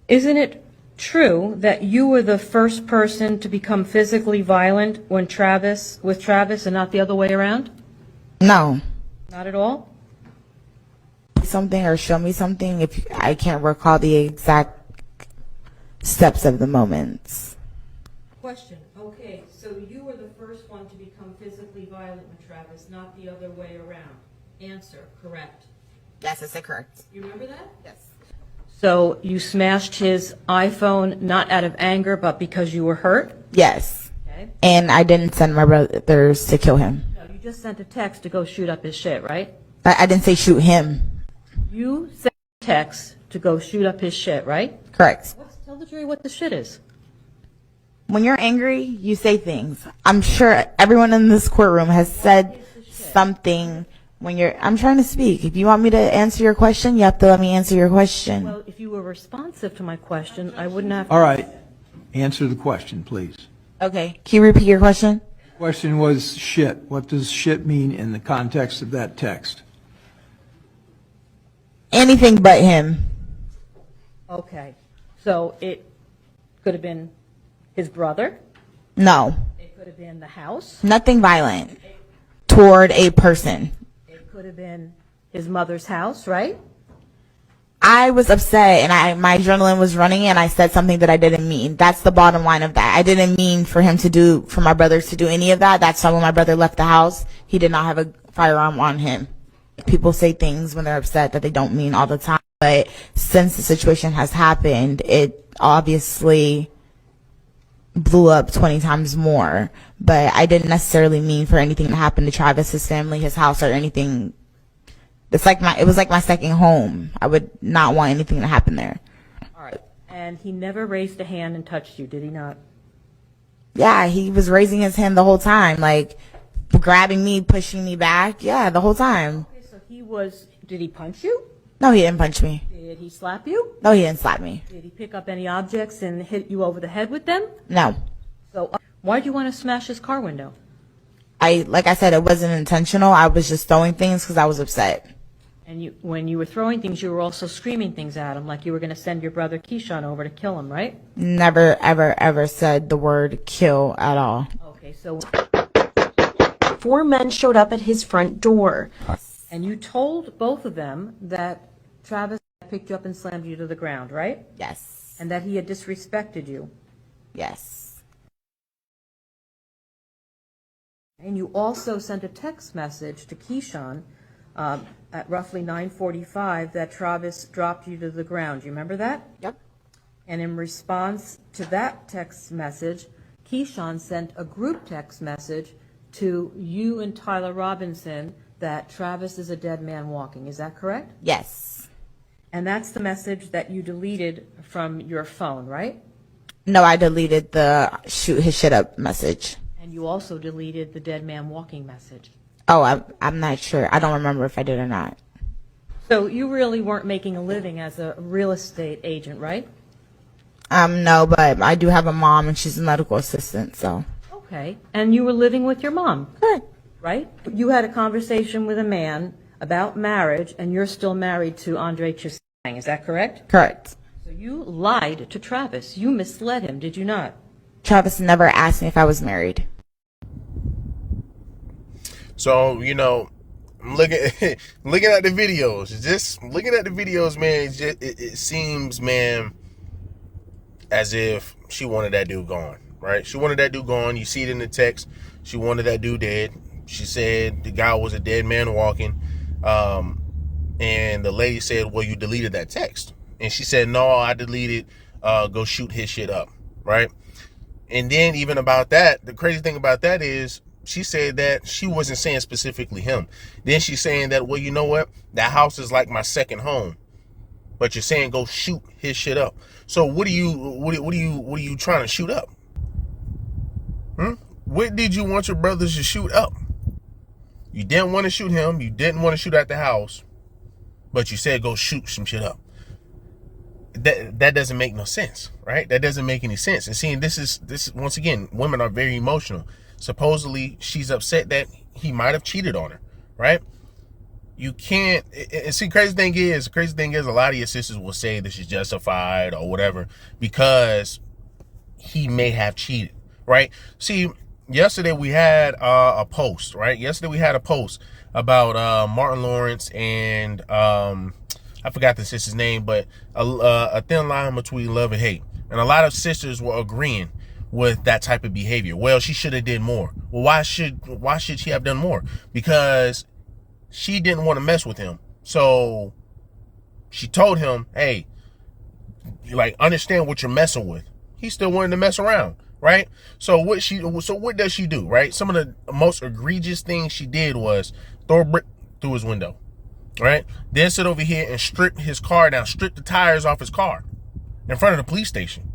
Isn't it true that you were the first person to become physically violent with Travis and not the other way around? No. Not at all? Something or show me something if I can't recall the exact steps of the moments. Question. Okay, so you were the first one to become physically violent with Travis, not the other way around. Answer. Correct. Yes, I said correct. You remember that? Yes. So you smashed his iPhone not out of anger, but because you were hurt? Yes. Okay. And I didn't send my brothers to kill him. No, you just sent a text to go shoot up his shit, right? I didn't say shoot him. You sent a text to go shoot up his shit, right? Correct. Tell the jury what the shit is. When you're angry, you say things. I'm sure everyone in this courtroom has said something when you're... I'm trying to speak. If you want me to answer your question, you have to let me answer your question. Well, if you were responsive to my question, I wouldn't have... All right. Answer the question, please. Okay. Can you repeat your question? The question was shit. What does shit mean in the context of that text? Anything but him. Okay. So it could have been his brother? No. It could have been the house? Nothing violent toward a person. It could have been his mother's house, right? I was upset and my adrenaline was running and I said something that I didn't mean. That's the bottom line of that. I didn't mean for my brothers to do any of that. That's why when my brother left the house, he did not have a firearm on him. People say things when they're upset that they don't mean all the time. But since the situation has happened, it obviously blew up 20 times more. But I didn't necessarily mean for anything to happen to Travis, his family, his house, or anything. It was like my second home. I would not want anything to happen there. All right. And he never raised a hand and touched you, did he not? Yeah, he was raising his hand the whole time, like grabbing me, pushing me back. Yeah, the whole time. Okay, so did he punch you? No, he didn't punch me. Did he slap you? No, he didn't slap me. Did he pick up any objects and hit you over the head with them? No. So why'd you want to smash his car window? Like I said, it wasn't intentional. I was just throwing things because I was upset. And when you were throwing things, you were also screaming things at him, like you were going to send your brother Keyshawn over to kill him, right? Never, ever, ever said the word kill at all. Okay, so... 4 men showed up at his front door. And you told both of them that Travis picked you up and slammed you to the ground, right? Yes. And that he had disrespected you. Yes. And you also sent a text message to Keyshawn at roughly 9:45 that Travis dropped you to the ground. You remember that? Yep. And in response to that text message, Keyshawn sent a group text message to you and Tyler Robinson that Travis is a dead man walking. Is that correct? Yes. And that's the message that you deleted from your phone, right? No, I deleted the shoot his shit up message. And you also deleted the dead man walking message. Oh, I'm not sure. I don't remember if I did or not. So you really weren't making a living as a real estate agent, right? No, but I do have a mom and she's a medical assistant, so. Okay. And you were living with your mom? Correct. Right? You had a conversation with a man about marriage, and you're still married to Andre Chisang. Is that correct? Correct. So you lied to Travis. You misled him, did you not? Travis never asked me if I was married. So, I'm looking at the videos. Just looking at the videos, man, it seems, man, as if she wanted that dude gone, right? She wanted that dude gone. You see it in the text. She wanted that dude dead. She said the guy was a dead man walking. And the lady said, well, you deleted that text. And she said, no, I deleted, go shoot his shit up, right? And then even about that, the crazy thing about that is she said that she wasn't saying specifically him. Then she's saying that, well, you know what? That house is like my second home. But you're saying go shoot his shit up. So what are you trying to shoot up? What did you want your brothers to shoot up? You didn't want to shoot him. You didn't want to shoot at the house, but you said go shoot some shit up. That doesn't make no sense, right? That doesn't make any sense. And seeing this is once again, women are very emotional. Supposedly she's upset that he might have cheated on her, right? you can't, and see, crazy thing is, a lot of your sisters will say this is justified or whatever because he may have cheated, right? See, yesterday we had a post, right? Yesterday we had a post about Martin Lawrence and I forgot the sister's name, but a thin line between love and hate. And a lot of sisters were agreeing with that type of behavior. Well, she should have did more. Well, why should she have done more? Because she didn't want to mess with him. So she told him, hey, like, understand what you're messing with. He still wanted to mess around, right? So what does she do, right? Some of the most egregious things she did was throw a brick through his window, right? Then sit over here and strip his car down, strip the tires off his car in front of the police station,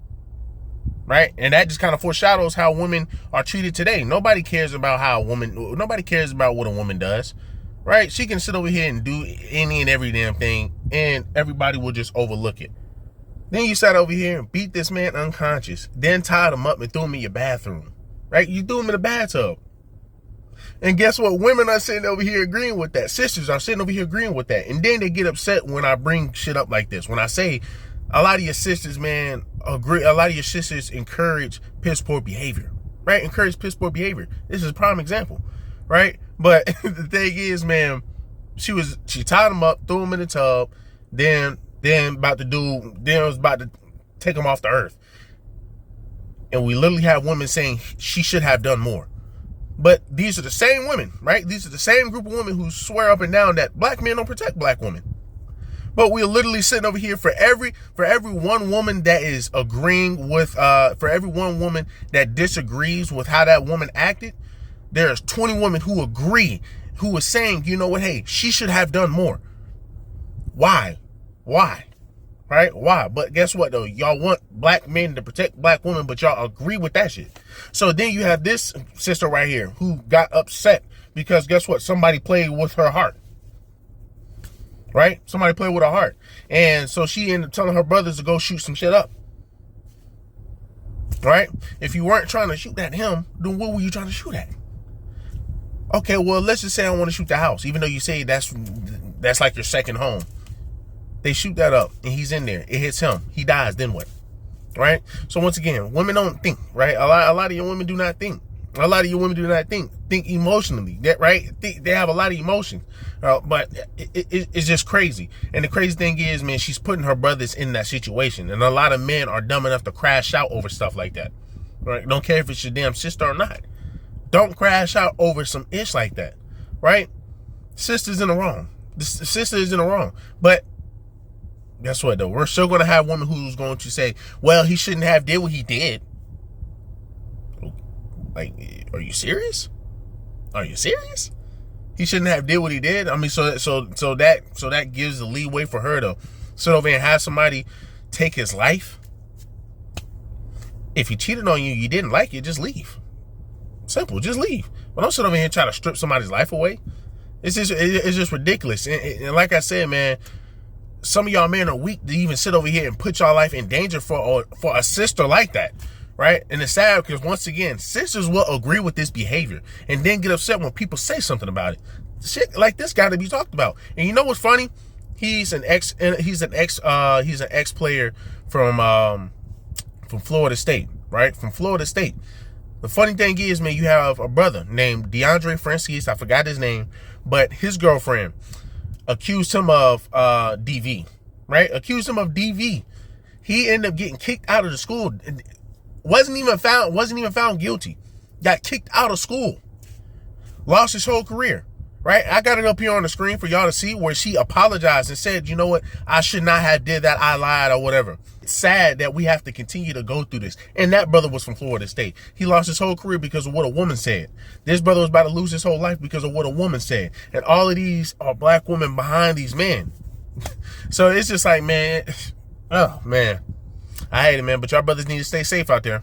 right? And that just kind of foreshadows how women are treated today. Nobody cares about what a woman does, right? She can sit over here and do any and every damn thing, and everybody will just overlook it. Then you sat over here and beat this man unconscious, then tied him up and threw him in your bathroom, right? You threw him in the bathtub. And guess what? Women are sitting over here agreeing with that. Sisters are sitting over here agreeing with that. And then they get upset when I bring shit up like this. When I say a lot of your sisters, man, agree. A lot of your sisters encourage piss poor behavior, right? Encourage piss poor behavior. This is a prime example, right? But the thing is, man, she tied him up, threw him in the tub, then was about to take him off the earth. And we literally have women saying she should have done more. But these are the same women, right? These are the same group of women who swear up and down that black men don't protect black women. But we're literally sitting over here for every one woman that is agreeing with, for every one woman that disagrees with how that woman acted, there's 20 women who agree, who are saying, you know what, hey, she should have done more. Why? Right? Why? But guess what, though? Y'all want black men to protect black women, but y'all agree with that shit. So then you have this sister right here who got upset because guess what? Somebody played with her heart. Right? Somebody played with her heart. And so she ended up telling her brothers to go shoot some shit up. Right? If you weren't trying to shoot at him, then what were you trying to shoot at? Okay, well, let's just say I want to shoot the house, even though you say that's like your second home. They shoot that up and he's in there. It hits him. He dies. Then what? Right? So once again, women don't think, right? A lot of your women do not think. A lot of your women do not think emotionally, right? They have a lot of emotion, but it's just crazy. And the crazy thing is, man, she's putting her brothers in that situation. And a lot of men are dumb enough to crash out over stuff like that, right? Don't care if it's your damn sister or not. Don't crash out over some ish like that, right? Sister's in the wrong. The sister is in the wrong. But guess what, though? We're still going to have women who's going to say, well, he shouldn't have did what he did. Like, are you serious? Are you serious? He shouldn't have did what he did. I mean, so that gives the leeway for her to sit over and have somebody take his life. If he cheated on you, you didn't like it, just leave. Simple, just leave. But don't sit over here and try to strip somebody's life away. It's just ridiculous. And like I said, man, some of y'all men are weak to even sit over here and put y'all life in danger for a sister like that, right? And it's sad because, once again, sisters will agree with this behavior and then get upset when people say something about it. Shit like this got to be talked about. And you know what's funny? He's an ex player from Florida State, right? From Florida State. The funny thing is, man, you have a brother named DeAndre Francis. I forgot his name, but his girlfriend accused him of DV, right? Accused him of DV. He ended up getting kicked out of the school. Wasn't even found guilty. Got kicked out of school. Lost his whole career, right? I got it up here on the screen for y'all to see where she apologized and said, you know what? I should not have did that. I lied or whatever. It's sad that we have to continue to go through this. And that brother was from Florida State. He lost his whole career because of what a woman said. This brother was about to lose his whole life because of what a woman said. And all of these are black women behind these men. So it's just like, man, oh, man. I hate it, man. But y'all brothers need to stay safe out there.